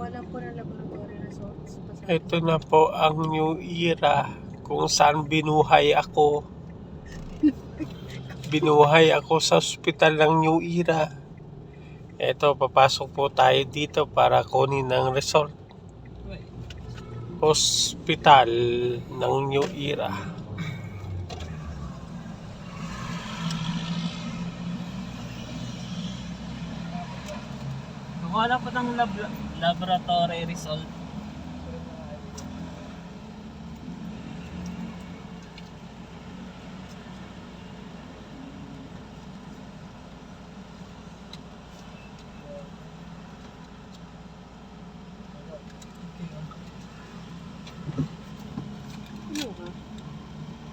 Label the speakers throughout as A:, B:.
A: lang po ng laboratory results.
B: Ito na po ang New Era kung saan binuhay ako. Binuhay ako sa ospital ng New Era. Ito, papasok po tayo dito para kunin ang result. Hospital ng New Era.
C: Kukuha lang po ng laboratory result.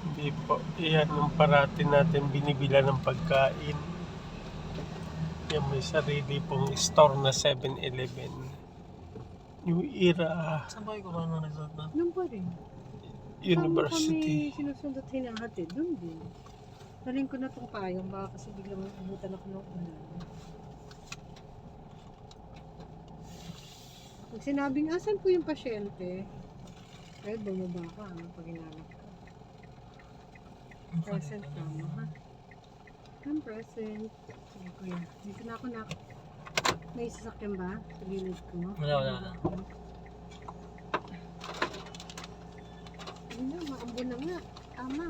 B: Hindi po. Iyan yung parati natin binibila ng pagkain. Yan, may sarili pong store na 7-Eleven. New Era
C: Saan ba yung kukuha ng result na?
A: Doon pa rin.
B: University.
A: Saan mo kami sinusundot hinahatid? Doon din. Taling ko na itong payong. Baka kasi biglang mabutan ako ng ulan. Pag sinabing, asan po yung pasyente? Ay, bumaba ka. Ano pag hinanap ka? Present ka mo, ha? I'm present. Sige, kuya. Dito na ako na. May sasakyan ba? Sa gilid ko?
C: Wala.
A: Ano, maambo na nga. Tama.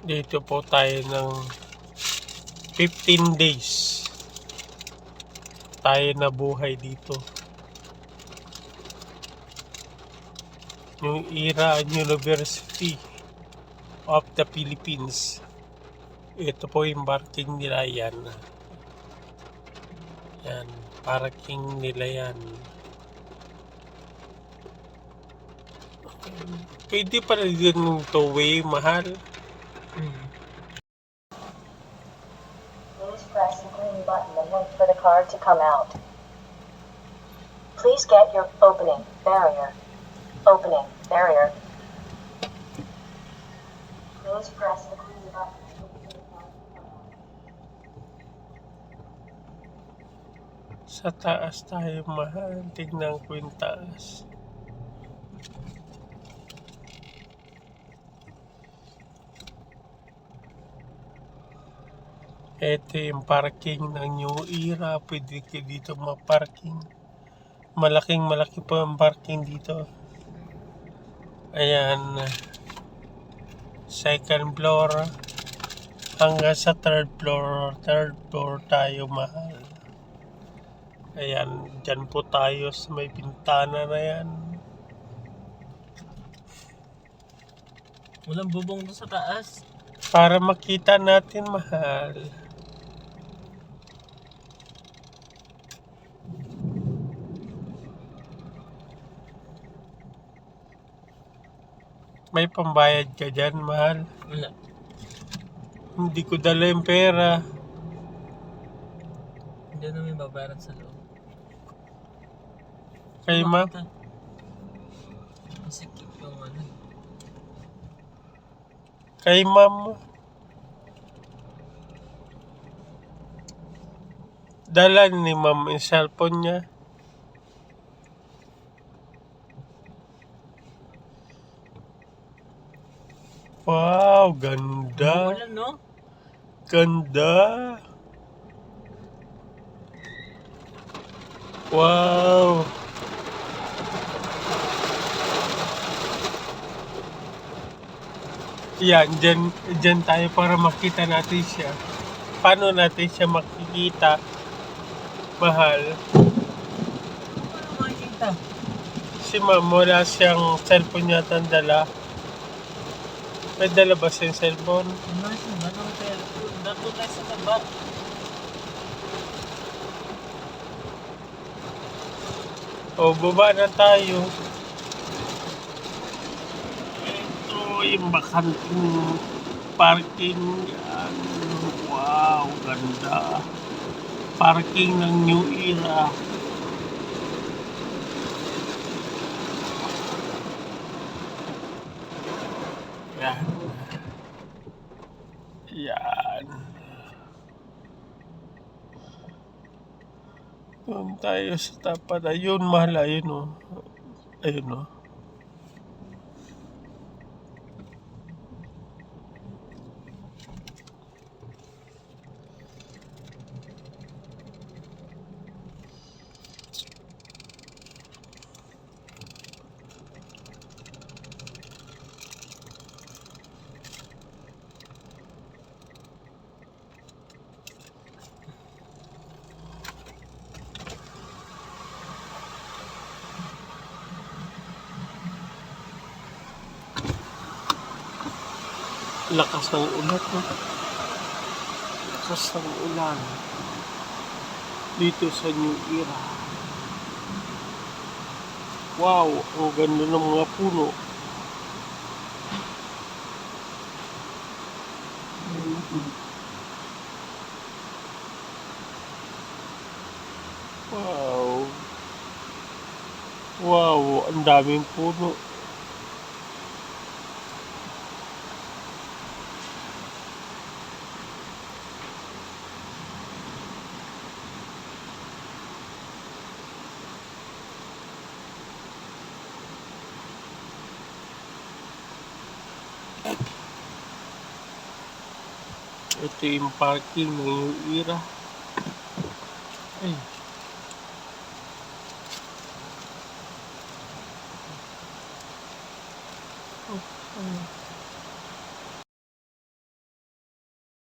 B: Dito po tayo ng 15 days. Tayo na buhay dito. New Era University of the Philippines. Ito po yung parking nila yan. Yan, parking nila yan. Pwede pa rin yung two-way, mahal.
D: Please press the green button and wait for the car to come out. Please get your opening barrier. Please press the green button.
B: Sa taas tayo, mahal. Tignan ko yung taas. Ito yung parking ng New Era. Pwede kayo dito ma-parking. Malaki po ang parking dito. Ayan. Second floor. Hanggang sa third floor. Third floor tayo, mahal. Ayan. Dyan po tayo sa may bintana na yan.
C: Walang bubong doon sa taas.
B: Para makita natin, mahal. May pambayad ka dyan, mahal.
C: Wala.
B: Hindi ko dala yung pera.
C: Hindi namin babayaran sa loob.
B: Kay ma'am.
C: Masikip yung ano.
B: Kay ma'am. Dala ni ma'am yung cellphone niya. Wow, ganda.
C: Wala, no?
B: Ganda. Wow. Yan, dyan tayo para makita natin siya. Paano natin siya makikita? Mahal.
C: Ano makikita?
B: Si ma'am, wala siyang cellphone yata ang dala. May dala ba siyang cellphone?
C: Imagine, ano kaya? Dato tayo sa taba.
B: O, baba na tayo. Ito yung bakanting parking. Yan. Wow, ganda. Parking ng New Era. Yan. Yan. Doon tayo sa tapat. Ayun, mahal. Ayun, oh. Ayun, oh. Lakas ng ulan, oh. Lakas ng ulan. Dito sa New Era. Wow, ang ganda ng mga puno. Wow. Wow, ang daming puno. Ito yung parking ng New Era. Ay,